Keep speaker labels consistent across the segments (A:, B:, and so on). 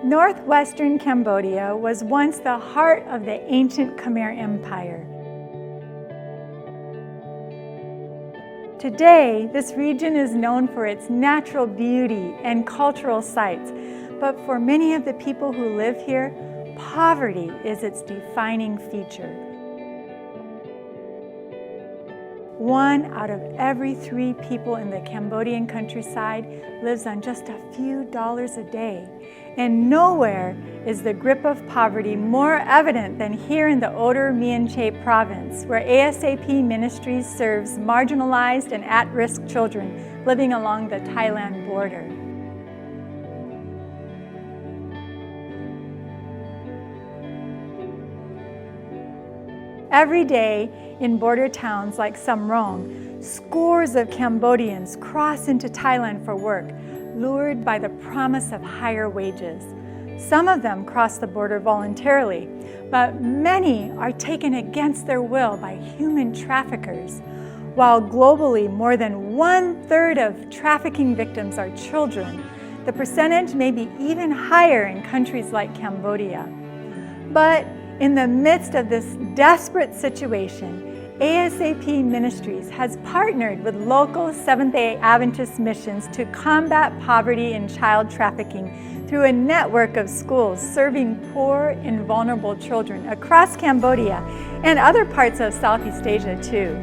A: Northwestern Cambodia was once the heart of the ancient Khmer Empire. Today, this region is known for its natural beauty and cultural sites, but for many of the people who live here, poverty is its defining feature. 1 out of every 3 people in the Cambodian countryside lives on just a few dollars a day. And nowhere is the grip of poverty more evident than here in the Oder Mianche province, where ASAP Ministries serves marginalized and at-risk children living along the Thailand border. Every day in border towns like Samrong, scores of Cambodians cross into Thailand for work, lured by the promise of higher wages. Some of them cross the border voluntarily, but many are taken against their will by human traffickers. While globally more than 1/3 of trafficking victims are children, the percentage may be even higher in countries like Cambodia. But in the midst of this desperate situation, ASAP Ministries has partnered with local Seventh-day Adventist missions to combat poverty and child trafficking through a network of schools serving poor and vulnerable children across Cambodia and other parts of Southeast Asia too.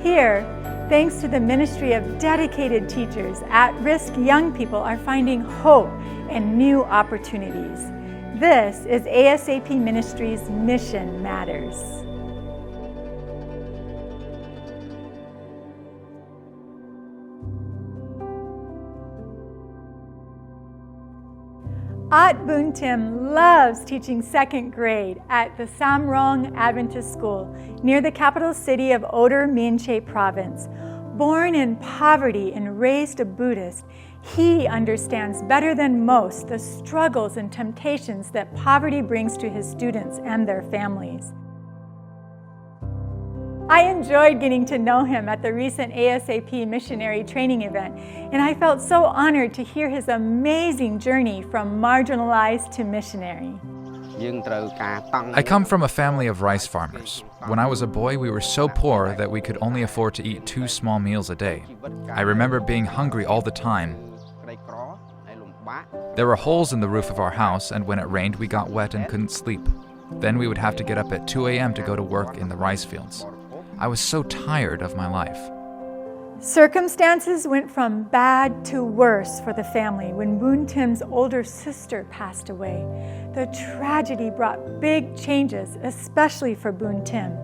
A: Here, thanks to the ministry of dedicated teachers, at-risk young people are finding hope and new opportunities. This is ASAP Ministries' Mission Matters. Bunthim loves teaching 2nd grade at the Samrong Adventist School near the capital city of Oder Mianche province. Born in poverty and raised a Buddhist, he understands better than most the struggles and temptations that poverty brings to his students and their families. I enjoyed getting to know him at the recent ASAP Missionary training event, and I felt so honored to hear his amazing journey from marginalized to missionary.
B: I come from a family of rice farmers. When I was a boy, we were so poor that we could only afford to eat 2 small meals a day. I remember being hungry all the time. There were holes in the roof of our house, and when it rained, we got wet and couldn't sleep. Then we would have to get up at 2 a.m. to go to work in the rice fields. I was so tired of my life.
A: Circumstances went from bad to worse for the family when Bunthim's older sister passed away. The tragedy brought big changes, especially for Bunthim.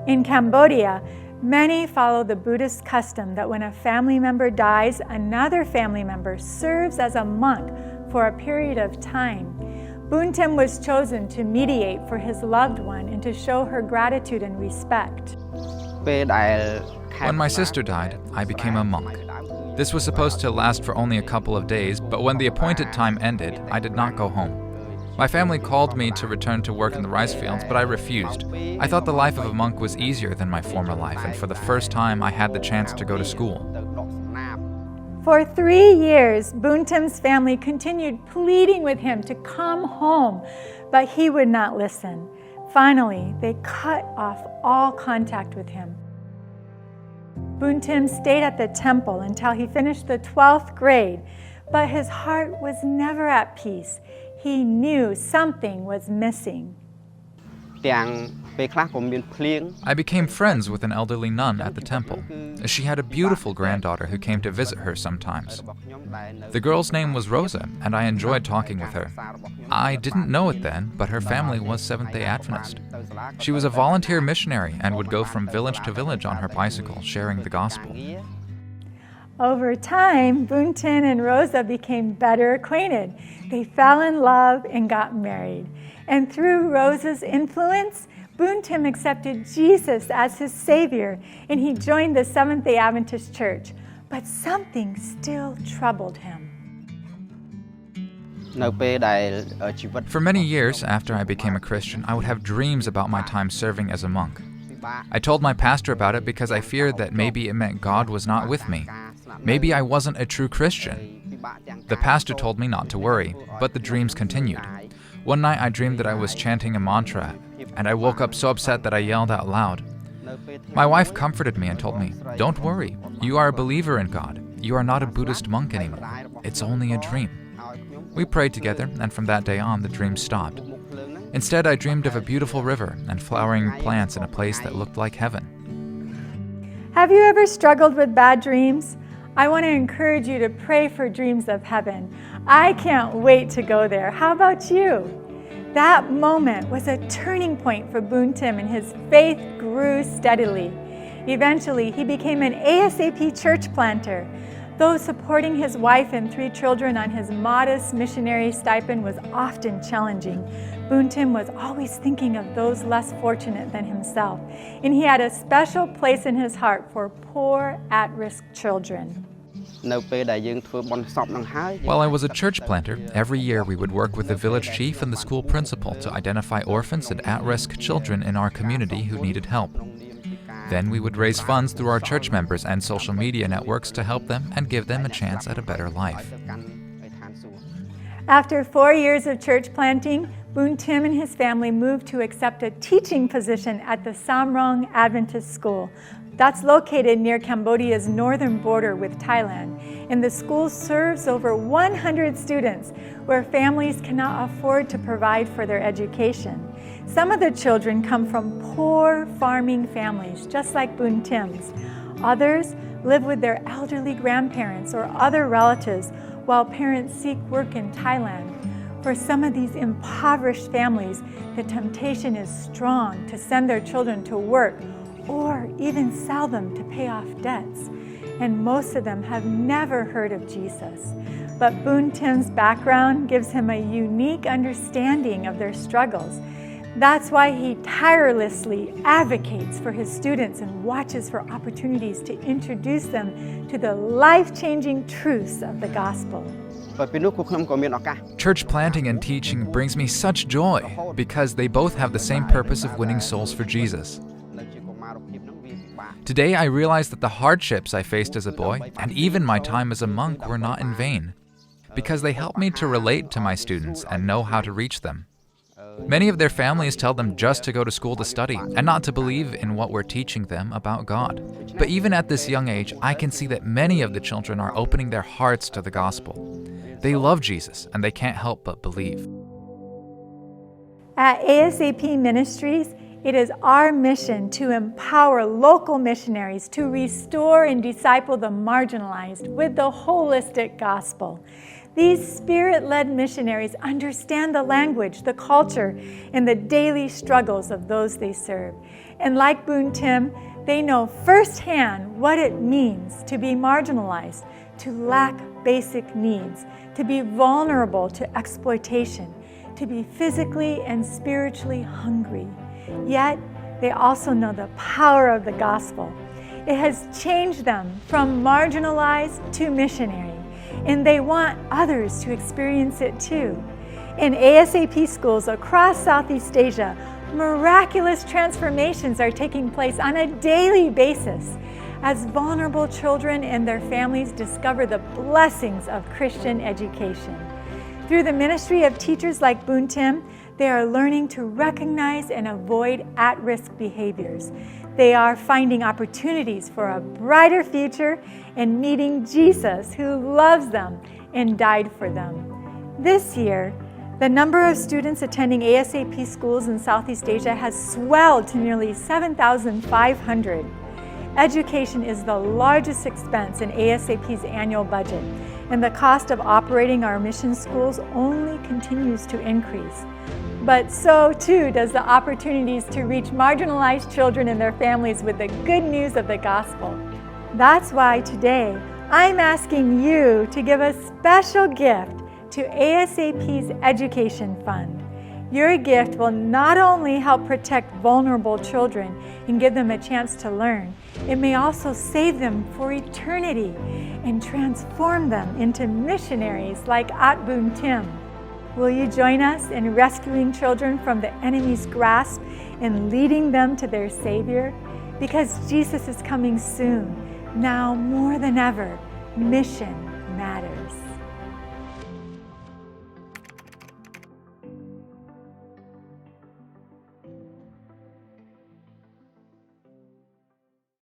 A: In Cambodia, many follow the Buddhist custom that when a family member dies, another family member serves as a monk for a period of time. Bunthim was chosen to mediate for his loved one and to show her gratitude and respect.
B: When my sister died, I became a monk. This was supposed to last for only a couple of days, but when the appointed time ended, I did not go home. My family called me to return to work in the rice fields, but I refused. I thought the life of a monk was easier than my former life, and for the first time I had the chance to go to school.
A: For 3 years, Bunthim's family continued pleading with him to come home, but he would not listen. Finally, they cut off all contact with him. Bunthim stayed at the temple until he finished the 12th grade, but his heart was never at peace. He knew something was missing.
B: I became friends with an elderly nun at the temple. She had a beautiful granddaughter who came to visit her sometimes. The girl's name was Rosa, and I enjoyed talking with her. I didn't know it then, but her family was Seventh-day Adventist. She was a volunteer missionary and would go from village to village on her bicycle, sharing the gospel.
A: Over time, Bunthim and Rosa became better acquainted. They fell in love and got married. And through Rosa's influence, Bunthim accepted Jesus as his Savior, and he joined the Seventh-day Adventist Church. But something still troubled him.
B: For many years after I became a Christian, I would have dreams about my time serving as a monk. I told my pastor about it because I feared that maybe it meant God was not with me. Maybe I wasn't a true Christian. The pastor told me not to worry, but the dreams continued. One night I dreamed that I was chanting a mantra, and I woke up so upset that I yelled out loud. My wife comforted me and told me, "Don't worry, you are a believer in God. You are not a Buddhist monk anymore. It's only a dream." We prayed together, and from that day on, the dream stopped. Instead, I dreamed of a beautiful river and flowering plants in a place that looked like heaven.
A: Have you ever struggled with bad dreams? I want to encourage you to pray for dreams of heaven. I can't wait to go there. How about you? That moment was a turning point for Bunthim, and his faith grew steadily. Eventually, he became an ASAP church planter. Though supporting his wife and 3 children on his modest missionary stipend was often challenging, Bunthim was always thinking of those less fortunate than himself, and he had a special place in his heart for poor, at-risk children.
B: While I was a church planter, every year we would work with the village chief and the school principal to identify orphans and at-risk children in our community who needed help. Then we would raise funds through our church members and social media networks to help them and give them a chance at a better life.
A: After 4 years of church planting, Bunthim and his family moved to accept a teaching position at the Samrong Adventist School. That's located near Cambodia's northern border with Thailand, and the school serves over 100 students where families cannot afford to provide for their education. Some of the children come from poor farming families, just like Bunthim's. Others live with their elderly grandparents or other relatives while parents seek work in Thailand. For some of these impoverished families, the temptation is strong to send their children to work or even sell them to pay off debts. And most of them have never heard of Jesus. But Bunthim's background gives him a unique understanding of their struggles. That's why he tirelessly advocates for his students and watches for opportunities to introduce them to the life-changing truths of the gospel.
B: Church planting and teaching brings me such joy because they both have the same purpose of winning souls for Jesus. Today I realize that the hardships I faced as a boy and even my time as a monk were not in vain, because they helped me to relate to my students and know how to reach them. Many of their families tell them just to go to school to study and not to believe in what we're teaching them about God. But even at this young age, I can see that many of the children are opening their hearts to the gospel. They love Jesus and they can't help but believe.
A: At ASAP Ministries, it is our mission to empower local missionaries to restore and disciple the marginalized with the holistic gospel. These Spirit-led missionaries understand the language, the culture, and the daily struggles of those they serve. And like Bunthim, they know firsthand what it means to be marginalized, to lack basic needs, to be vulnerable to exploitation, to be physically and spiritually hungry. Yet, they also know the power of the gospel. It has changed them from marginalized to missionary, and they want others to experience it too. In ASAP schools across Southeast Asia, miraculous transformations are taking place on a daily basis as vulnerable children and their families discover the blessings of Christian education. Through the ministry of teachers like Bunthim, they are learning to recognize and avoid at-risk behaviors. They are finding opportunities for a brighter future and meeting Jesus, who loves them and died for them. This year, the number of students attending ASAP schools in Southeast Asia has swelled to nearly 7,500. Education is the largest expense in ASAP's annual budget, and the cost of operating our mission schools only continues to increase. But so too does the opportunities to reach marginalized children and their families with the good news of the gospel. That's why today I'm asking you to give a special gift to ASAP's Education Fund. Your gift will not only help protect vulnerable children and give them a chance to learn, it may also save them for eternity and transform them into missionaries like At Bunthim. Will you join us in rescuing children from the enemy's grasp and leading them to their Savior? Because Jesus is coming soon. Now more than ever, mission